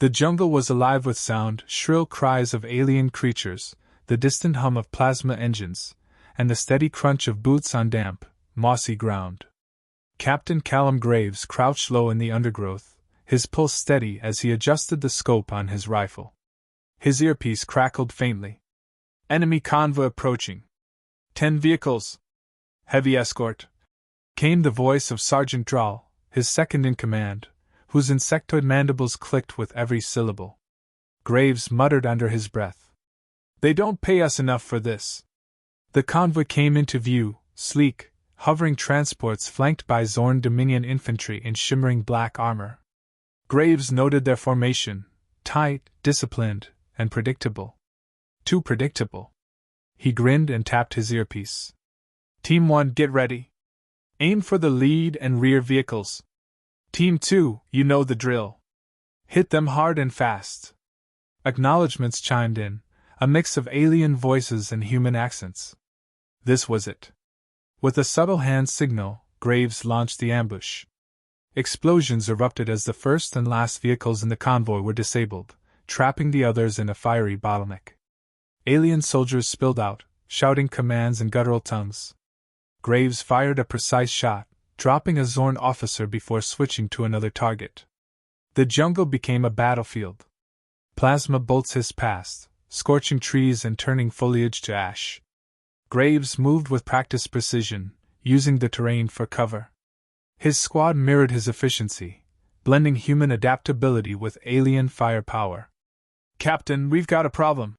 The jungle was alive with sound, shrill cries of alien creatures, the distant hum of plasma engines, and the steady crunch of boots on damp, mossy ground. Captain Callum Graves crouched low in the undergrowth, his pulse steady as he adjusted the scope on his rifle. His earpiece crackled faintly. Enemy convoy approaching. 10 vehicles. Heavy escort. Came the voice of Sergeant Drawl, his second in command, whose insectoid mandibles clicked with every syllable. Graves muttered under his breath. They don't pay us enough for this. The convoy came into view, sleek, hovering transports flanked by Zorn Dominion infantry in shimmering black armor. Graves noted their formation, tight, disciplined, and predictable. Too predictable. He grinned and tapped his earpiece. Team 1, get ready. Aim for the lead and rear vehicles. Team 2, you know the drill. Hit them hard and fast. Acknowledgements chimed in, a mix of alien voices and human accents. This was it. With a subtle hand signal, Graves launched the ambush. Explosions erupted as the first and last vehicles in the convoy were disabled, trapping the others in a fiery bottleneck. Alien soldiers spilled out, shouting commands in guttural tongues. Graves fired a precise shot, dropping a Zorn officer before switching to another target. The jungle became a battlefield. Plasma bolts hissed past, scorching trees and turning foliage to ash. Graves moved with practiced precision, using the terrain for cover. His squad mirrored his efficiency, blending human adaptability with alien firepower. Captain, we've got a problem.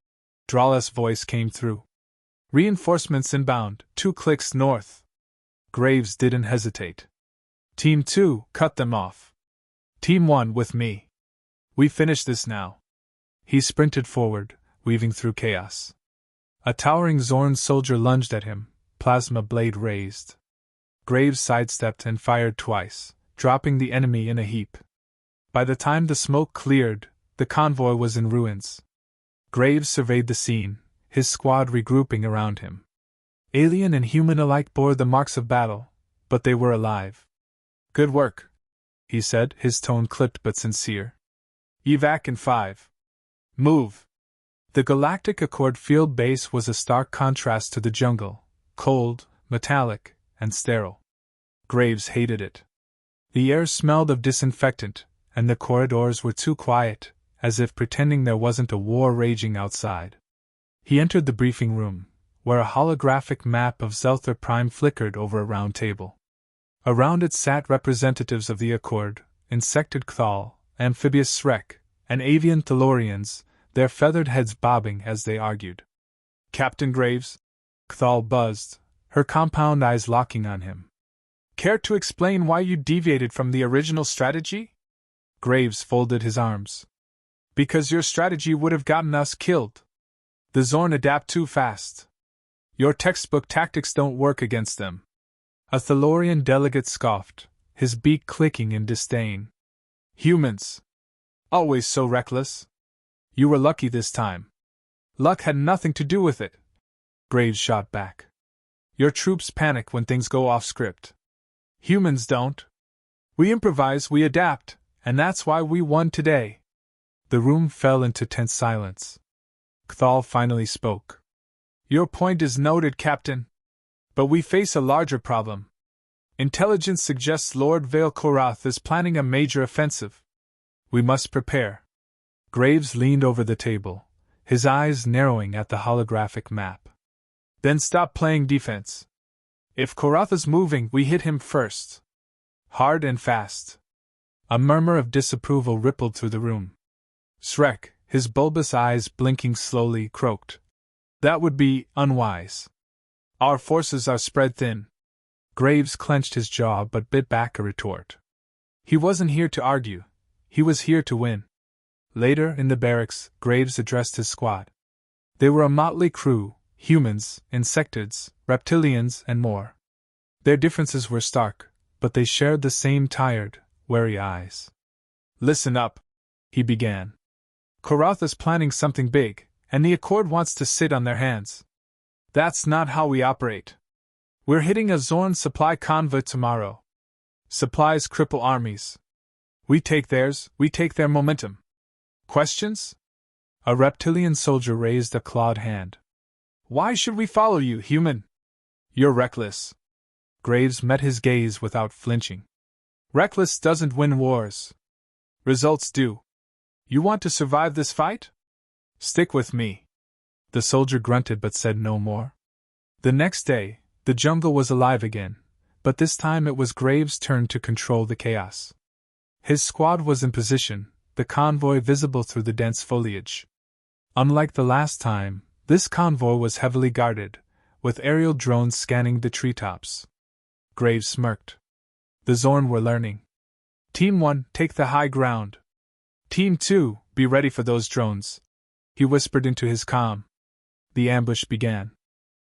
Drawl's voice came through. Reinforcements inbound, 2 clicks north. Graves didn't hesitate. Team 2, cut them off. Team 1 with me. We finish this now. He sprinted forward, weaving through chaos. A towering Zorn soldier lunged at him, plasma blade raised. Graves sidestepped and fired twice, dropping the enemy in a heap. By the time the smoke cleared, the convoy was in ruins. Graves surveyed the scene, his squad regrouping around him. Alien and human alike bore the marks of battle, but they were alive. Good work, he said, his tone clipped but sincere. Evac in 5. Move. The Galactic Accord field base was a stark contrast to the jungle, cold, metallic, and sterile. Graves hated it. The air smelled of disinfectant, and the corridors were too quiet, as if pretending there wasn't a war raging outside. He entered the briefing room, where a holographic map of Zelther Prime flickered over a round table. Around it sat representatives of the Accord, insected Cthal, amphibious Shrek, and avian Thalorians, their feathered heads bobbing as they argued. Captain Graves? Cthal buzzed, her compound eyes locking on him. Care to explain why you deviated from the original strategy? Graves folded his arms. Because your strategy would have gotten us killed. The Zorn adapt too fast. Your textbook tactics don't work against them. A Thalorian delegate scoffed, his beak clicking in disdain. Humans. Always so reckless. You were lucky this time. Luck had nothing to do with it. Graves shot back. Your troops panic when things go off script. Humans don't. We improvise, we adapt, and that's why we won today. The room fell into tense silence. Cthal finally spoke. Your point is noted, Captain. But we face a larger problem. Intelligence suggests Lord Vale Korath is planning a major offensive. We must prepare. Graves leaned over the table, his eyes narrowing at the holographic map. Then stop playing defense. If Korath is moving, we hit him first. Hard and fast. A murmur of disapproval rippled through the room. Shrek, his bulbous eyes blinking slowly, croaked. That would be unwise. Our forces are spread thin. Graves clenched his jaw but bit back a retort. He wasn't here to argue. He was here to win. Later, in the barracks, Graves addressed his squad. They were a motley crew, humans, insectoids, reptilians, and more. Their differences were stark, but they shared the same tired, wary eyes. Listen up, he began. Korath is planning something big, and the Accord wants to sit on their hands. That's not how we operate. We're hitting a Zorn supply convoy tomorrow. Supplies cripple armies. We take theirs, we take their momentum. Questions? A reptilian soldier raised a clawed hand. Why should we follow you, human? You're reckless. Graves met his gaze without flinching. Reckless doesn't win wars. Results do. You want to survive this fight? Stick with me. The soldier grunted but said no more. The next day, the jungle was alive again, but this time it was Graves' turn to control the chaos. His squad was in position, the convoy visible through the dense foliage. Unlike the last time, this convoy was heavily guarded, with aerial drones scanning the treetops. Graves smirked. The Zorn were learning. Team 1, take the high ground. Team 2, be ready for those drones. He whispered into his comm. The ambush began.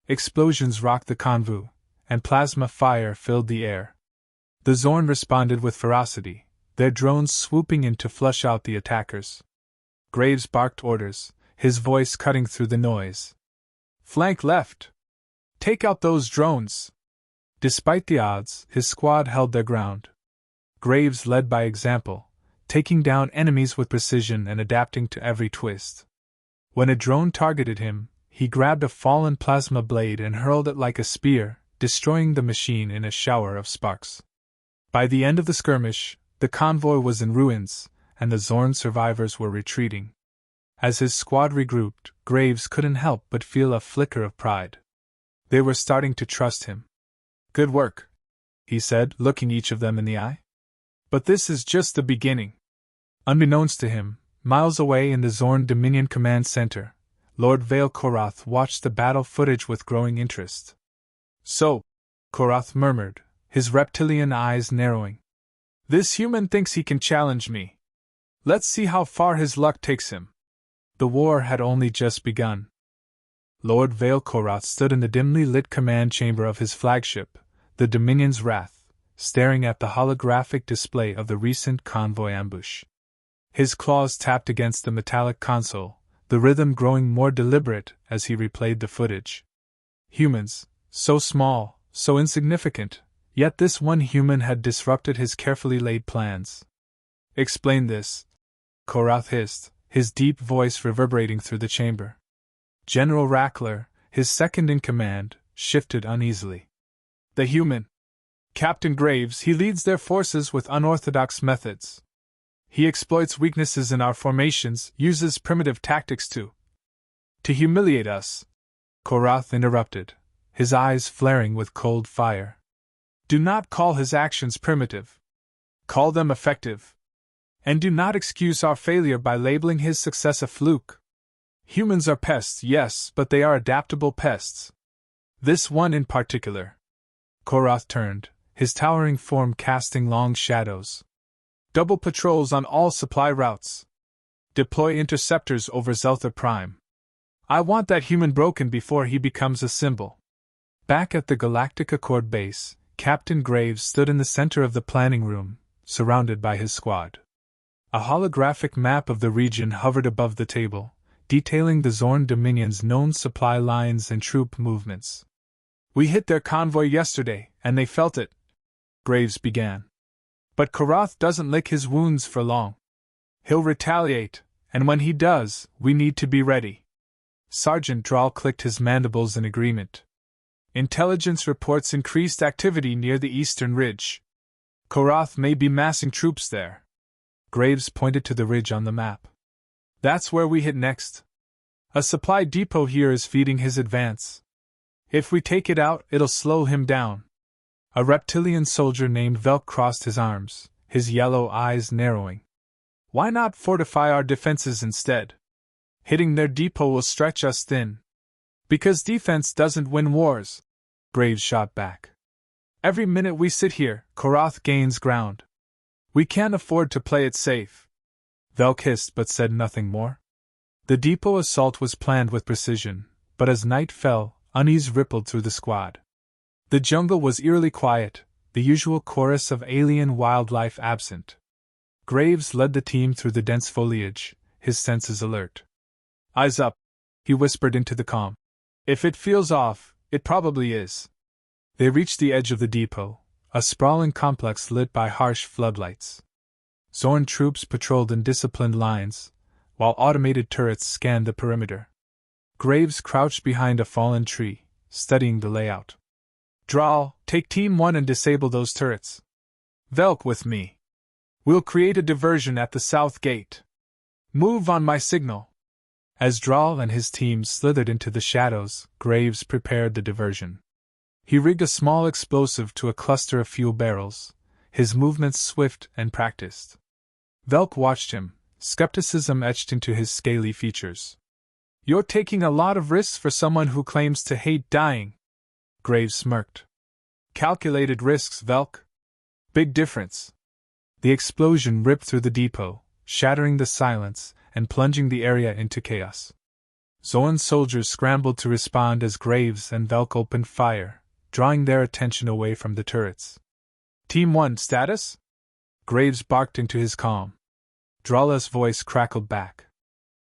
Explosions rocked the convoy, and plasma fire filled the air. The Zorn responded with ferocity, their drones swooping in to flush out the attackers. Graves barked orders, his voice cutting through the noise. Flank left! Take out those drones! Despite the odds, his squad held their ground. Graves led by example, taking down enemies with precision and adapting to every twist. When a drone targeted him, he grabbed a fallen plasma blade and hurled it like a spear, destroying the machine in a shower of sparks. By the end of the skirmish, the convoy was in ruins, and the Zorn survivors were retreating. As his squad regrouped, Graves couldn't help but feel a flicker of pride. They were starting to trust him. Good work, he said, looking each of them in the eye. But this is just the beginning. Unbeknownst to him, miles away in the Zorn Dominion Command Center, Lord Vale Korath watched the battle footage with growing interest. So, Korath murmured, his reptilian eyes narrowing. This human thinks he can challenge me. Let's see how far his luck takes him. The war had only just begun. Lord Vale Korath stood in the dimly lit command chamber of his flagship, the Dominion's Wrath, staring at the holographic display of the recent convoy ambush. His claws tapped against the metallic console, the rhythm growing more deliberate as he replayed the footage. Humans, so small, so insignificant, yet this one human had disrupted his carefully laid plans. Explain this, Korath hissed, his deep voice reverberating through the chamber. General Rackler, his second in command, shifted uneasily. The human. Captain Graves, he leads their forces with unorthodox methods. He exploits weaknesses in our formations, uses primitive tactics to humiliate us. Korath interrupted, his eyes flaring with cold fire. Do not call his actions primitive. Call them effective. And do not excuse our failure by labeling his success a fluke. Humans are pests, yes, but they are adaptable pests. This one in particular. Korath turned, his towering form casting long shadows. Double patrols on all supply routes. Deploy interceptors over Zeltha Prime. I want that human broken before he becomes a symbol. Back at the Galactic Accord base, Captain Graves stood in the center of the planning room, surrounded by his squad. A holographic map of the region hovered above the table, detailing the Zorn Dominion's known supply lines and troop movements. We hit their convoy yesterday, and they felt it, Graves began. But Korath doesn't lick his wounds for long. He'll retaliate, and when he does, we need to be ready. Sergeant Drawl clicked his mandibles in agreement. Intelligence reports increased activity near the eastern ridge. Korath may be massing troops there. Graves pointed to the ridge on the map. That's where we hit next. A supply depot here is feeding his advance. If we take it out, it'll slow him down. A reptilian soldier named Velk crossed his arms, his yellow eyes narrowing. Why not fortify our defenses instead? Hitting their depot will stretch us thin. Because defense doesn't win wars, Graves shot back. Every minute we sit here, Korath gains ground. We can't afford to play it safe. Velk hissed but said nothing more. The depot assault was planned with precision, but as night fell, unease rippled through the squad. The jungle was eerily quiet, the usual chorus of alien wildlife absent. Graves led the team through the dense foliage, his senses alert. Eyes up, he whispered into the calm. If it feels off, it probably is. They reached the edge of the depot, a sprawling complex lit by harsh floodlights. Zorn troops patrolled in disciplined lines, while automated turrets scanned the perimeter. Graves crouched behind a fallen tree, studying the layout. Draal, take Team 1 and disable those turrets. Velk with me. We'll create a diversion at the south gate. Move on my signal. As Draal and his team slithered into the shadows, Graves prepared the diversion. He rigged a small explosive to a cluster of fuel barrels, his movements swift and practiced. Velk watched him, skepticism etched into his scaly features. You're taking a lot of risks for someone who claims to hate dying. Graves smirked. Calculated risks, Velk. Big difference. The explosion ripped through the depot, shattering the silence and plunging the area into chaos. Zoan's soldiers scrambled to respond as Graves and Velk opened fire, drawing their attention away from the turrets. Team 1 status? Graves barked into his calm. Drala's voice crackled back.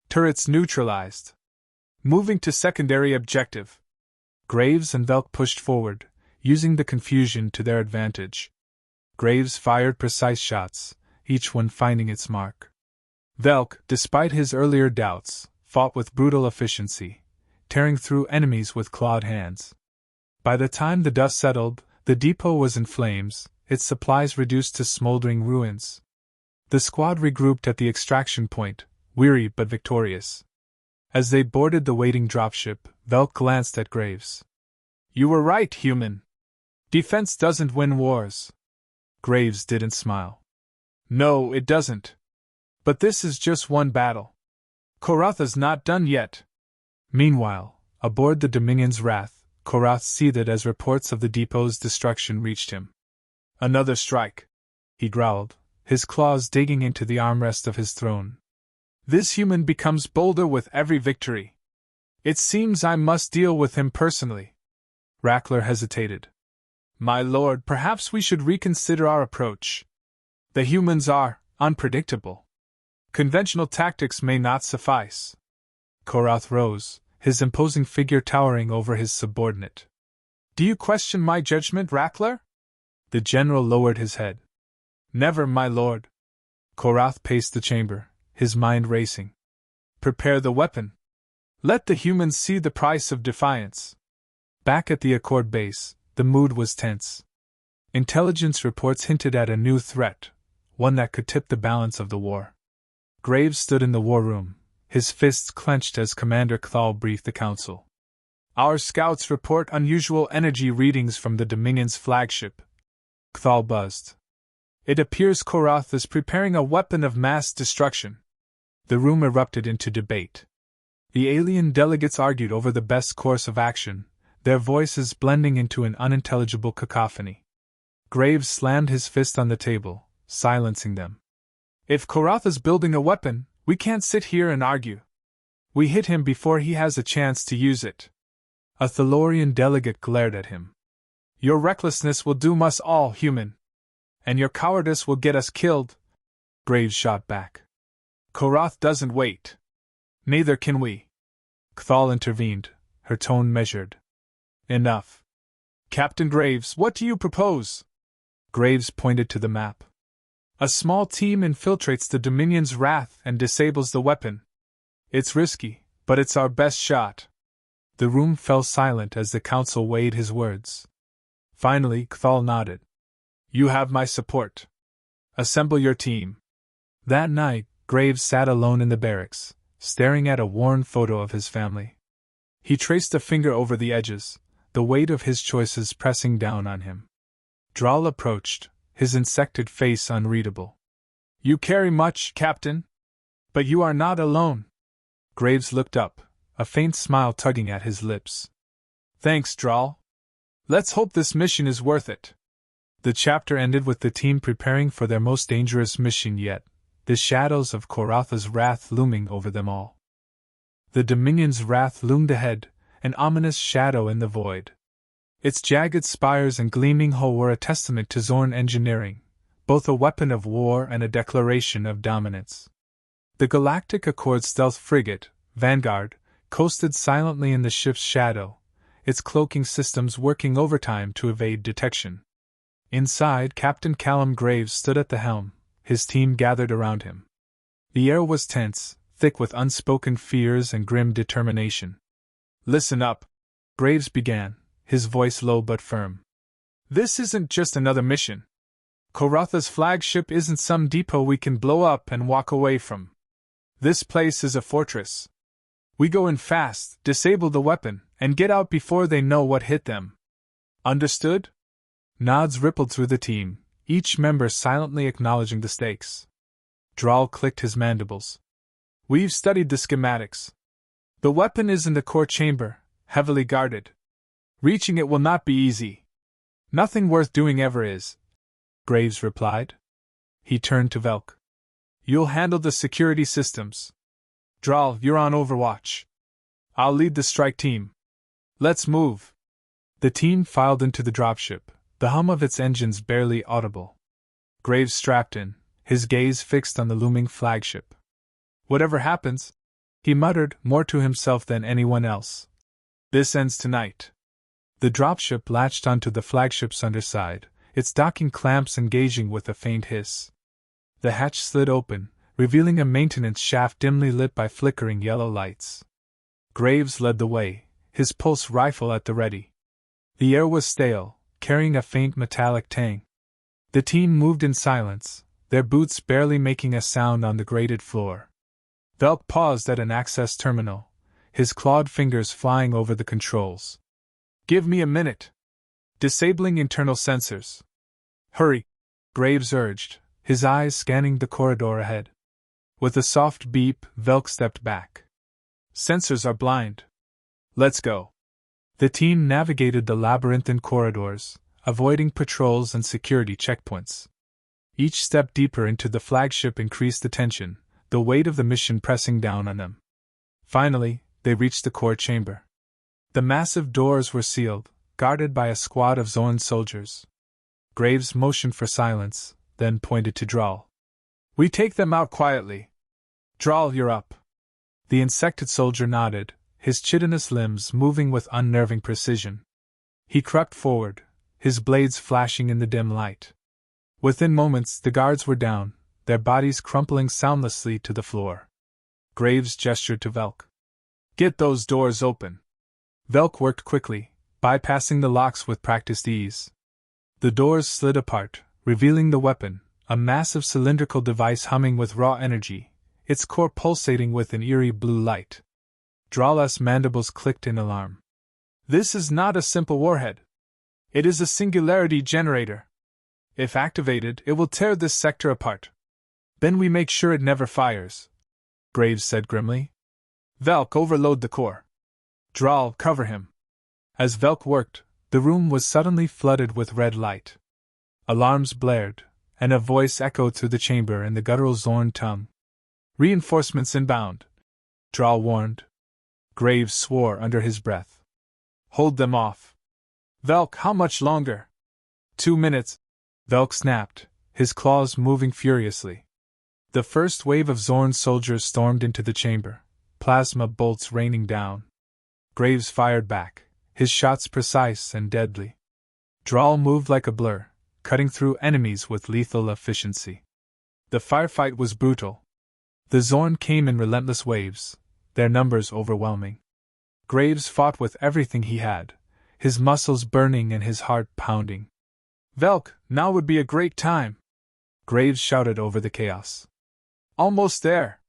Turrets neutralized. Moving to secondary objective. Graves and Velk pushed forward, using the confusion to their advantage. Graves fired precise shots, each one finding its mark. Velk, despite his earlier doubts, fought with brutal efficiency, tearing through enemies with clawed hands. By the time the dust settled, the depot was in flames, its supplies reduced to smoldering ruins. The squad regrouped at the extraction point, weary but victorious. As they boarded the waiting dropship, Velk glanced at Graves. You were right, human. Defense doesn't win wars. Graves didn't smile. No, it doesn't. But this is just one battle. Koratha's not done yet. Meanwhile, aboard the Dominion's Wrath, Korath seethed as reports of the depot's destruction reached him. Another strike, he growled, his claws digging into the armrest of his throne. This human becomes bolder with every victory. It seems I must deal with him personally. Rackler hesitated. My lord, perhaps we should reconsider our approach. The humans are unpredictable. Conventional tactics may not suffice. Korath rose, his imposing figure towering over his subordinate. Do you question my judgment, Rackler? The general lowered his head. Never, my lord. Korath paced the chamber, his mind racing. Prepare the weapon. Let the humans see the price of defiance. Back at the Accord base, the mood was tense. Intelligence reports hinted at a new threat, one that could tip the balance of the war. Graves stood in the war room, his fists clenched as Commander Kthal briefed the council. Our scouts report unusual energy readings from the Dominion's flagship. Kthal buzzed. It appears Korath is preparing a weapon of mass destruction. The room erupted into debate. The alien delegates argued over the best course of action, their voices blending into an unintelligible cacophony. Graves slammed his fist on the table, silencing them. If Korath is building a weapon, we can't sit here and argue. We hit him before he has a chance to use it. A Thalorian delegate glared at him. Your recklessness will doom us all, human. And your cowardice will get us killed. Graves shot back. Korath doesn't wait. Neither can we. Kthal intervened, her tone measured. Enough. Captain Graves, what do you propose? Graves pointed to the map. A small team infiltrates the Dominion's Wrath and disables the weapon. It's risky, but it's our best shot. The room fell silent as the council weighed his words. Finally, Kthal nodded. You have my support. Assemble your team. That night, Graves sat alone in the barracks, staring at a worn photo of his family. He traced a finger over the edges, the weight of his choices pressing down on him. Draal approached, his insected face unreadable. You carry much, Captain? But you are not alone. Graves looked up, a faint smile tugging at his lips. Thanks, Draal. Let's hope this mission is worth it. The chapter ended with the team preparing for their most dangerous mission yet, the shadows of Koratha's wrath looming over them all. The Dominion's Wrath loomed ahead, an ominous shadow in the void. Its jagged spires and gleaming hull were a testament to Zorn engineering, both a weapon of war and a declaration of dominance. The Galactic Accord stealth frigate, Vanguard, coasted silently in the ship's shadow, its cloaking systems working overtime to evade detection. Inside, Captain Callum Graves stood at the helm, his team gathered around him. The air was tense, thick with unspoken fears and grim determination. "Listen up," Graves began, his voice low but firm. "This isn't just another mission. Koratha's flagship isn't some depot we can blow up and walk away from. This place is a fortress. We go in fast, disable the weapon, and get out before they know what hit them. Understood?" Nods rippled through the team, each member silently acknowledging the stakes. Drawl clicked his mandibles. "We've studied the schematics. The weapon is in the core chamber, heavily guarded. Reaching it will not be easy. Nothing worth doing ever is," Graves replied. He turned to Velk. "You'll handle the security systems. Drawl, you're on Overwatch. I'll lead the strike team. Let's move." The team filed into the dropship, the hum of its engines barely audible. Graves strapped in, his gaze fixed on the looming flagship. "Whatever happens," he muttered, more to himself than anyone else, "this ends tonight." The dropship latched onto the flagship's underside, its docking clamps engaging with a faint hiss. The hatch slid open, revealing a maintenance shaft dimly lit by flickering yellow lights. Graves led the way, his pulse rifle at the ready. The air was stale, carrying a faint metallic tang. The team moved in silence, their boots barely making a sound on the grated floor. Velk paused at an access terminal, his clawed fingers flying over the controls. "Give me a minute. Disabling internal sensors." "Hurry," Graves urged, his eyes scanning the corridor ahead. With a soft beep, Velk stepped back. "Sensors are blind. Let's go." The team navigated the labyrinthine corridors, avoiding patrols and security checkpoints. Each step deeper into the flagship increased the tension, the weight of the mission pressing down on them. Finally, they reached the core chamber. The massive doors were sealed, guarded by a squad of Zorn soldiers. Graves motioned for silence, then pointed to Drawl. "We take them out quietly. Drawl, you're up." The insected soldier nodded, his chitinous limbs moving with unnerving precision. He crept forward, his blades flashing in the dim light. Within moments the guards were down, their bodies crumpling soundlessly to the floor. Graves gestured to Velk. "Get those doors open." Velk worked quickly, bypassing the locks with practiced ease. The doors slid apart, revealing the weapon, a massive cylindrical device humming with raw energy, its core pulsating with an eerie blue light. Drawl's mandibles clicked in alarm. "This is not a simple warhead. It is a singularity generator. If activated, it will tear this sector apart. Then we make sure it never fires," Graves said grimly. "Velk, overload the core. Drawl, cover him." As Velk worked, the room was suddenly flooded with red light. Alarms blared, and a voice echoed through the chamber in the guttural Zorn tongue. "Reinforcements inbound," Drawl warned. Graves swore under his breath. "Hold them off." "Velk, how much longer?" 2 minutes," Velk snapped, his claws moving furiously. The first wave of Zorn soldiers stormed into the chamber, plasma bolts raining down. Graves fired back, his shots precise and deadly. Drawl moved like a blur, cutting through enemies with lethal efficiency. The firefight was brutal. The Zorn came in relentless waves, their numbers overwhelming. Graves fought with everything he had, his muscles burning and his heart pounding. "Velk, now would be a great time," Graves shouted over the chaos. "Almost there,"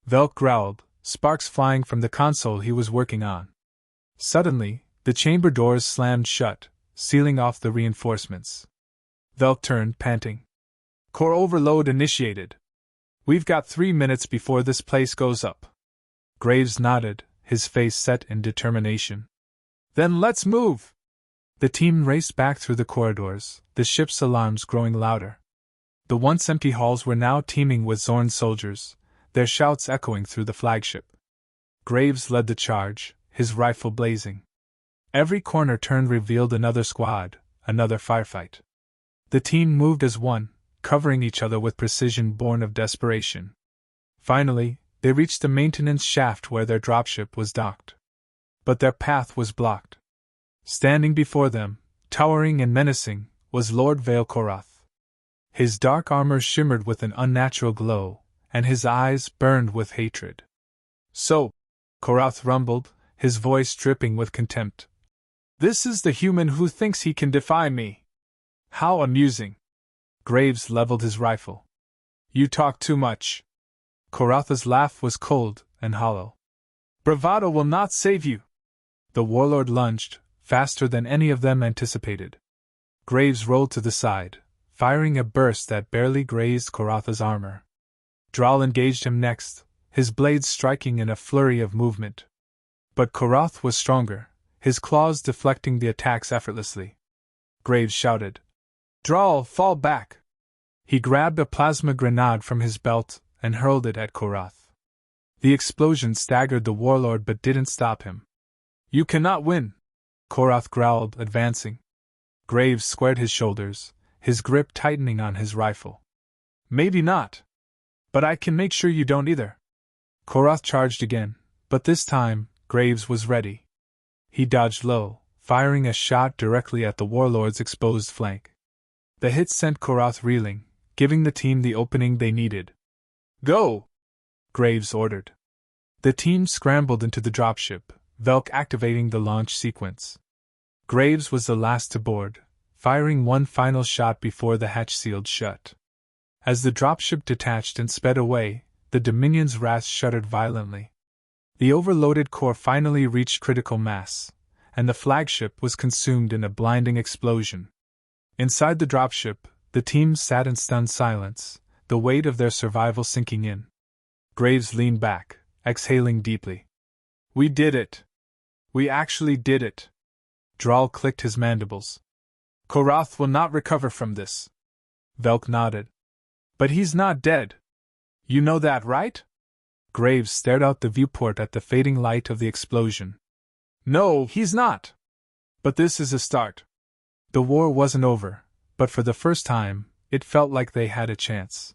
Velk growled, sparks flying from the console he was working on. Suddenly, the chamber doors slammed shut, sealing off the reinforcements. Velk turned, panting. "Core overload initiated. We've got 3 minutes before this place goes up." Graves nodded, his face set in determination. "Then let's move!" The team raced back through the corridors, the ship's alarms growing louder. The once empty halls were now teeming with Zorn soldiers, their shouts echoing through the flagship. Graves led the charge, his rifle blazing. Every corner turned revealed another squad, another firefight. The team moved as one, covering each other with precision born of desperation. Finally, they reached the maintenance shaft where their dropship was docked. But their path was blocked. Standing before them, towering and menacing, was Lord Vale Korath. His dark armor shimmered with an unnatural glow, and his eyes burned with hatred. So, Korath rumbled, his voice dripping with contempt. This is the human who thinks he can defy me. How amusing. Graves leveled his rifle. You talk too much. Koratha's laugh was cold and hollow. Bravado will not save you. The warlord lunged, faster than any of them anticipated. Graves rolled to the side, firing a burst that barely grazed Koratha's armor. Draal engaged him next, his blades striking in a flurry of movement. But Korath was stronger, his claws deflecting the attacks effortlessly. Graves shouted, Draal, fall back! He grabbed a plasma grenade from his belt and hurled it at Korath. The explosion staggered the warlord but didn't stop him. You cannot win, Korath growled, advancing. Graves squared his shoulders, his grip tightening on his rifle. Maybe not. But I can make sure you don't either. Korath charged again, but this time, Graves was ready. He dodged low, firing a shot directly at the warlord's exposed flank. The hit sent Korath reeling, giving the team the opening they needed. Go! Graves ordered. The team scrambled into the dropship, Velk activating the launch sequence. Graves was the last to board, firing one final shot before the hatch sealed shut. As the dropship detached and sped away, the Dominion's wrath shuddered violently. The overloaded core finally reached critical mass, and the flagship was consumed in a blinding explosion. Inside the dropship, the team sat in stunned silence, the weight of their survival sinking in. Graves leaned back, exhaling deeply. We did it! We actually did it! Draal clicked his mandibles. Korath will not recover from this. Velk nodded. But he's not dead. You know that, right? Graves stared out the viewport at the fading light of the explosion. No, he's not. But this is a start. The war wasn't over, but for the first time, it felt like they had a chance.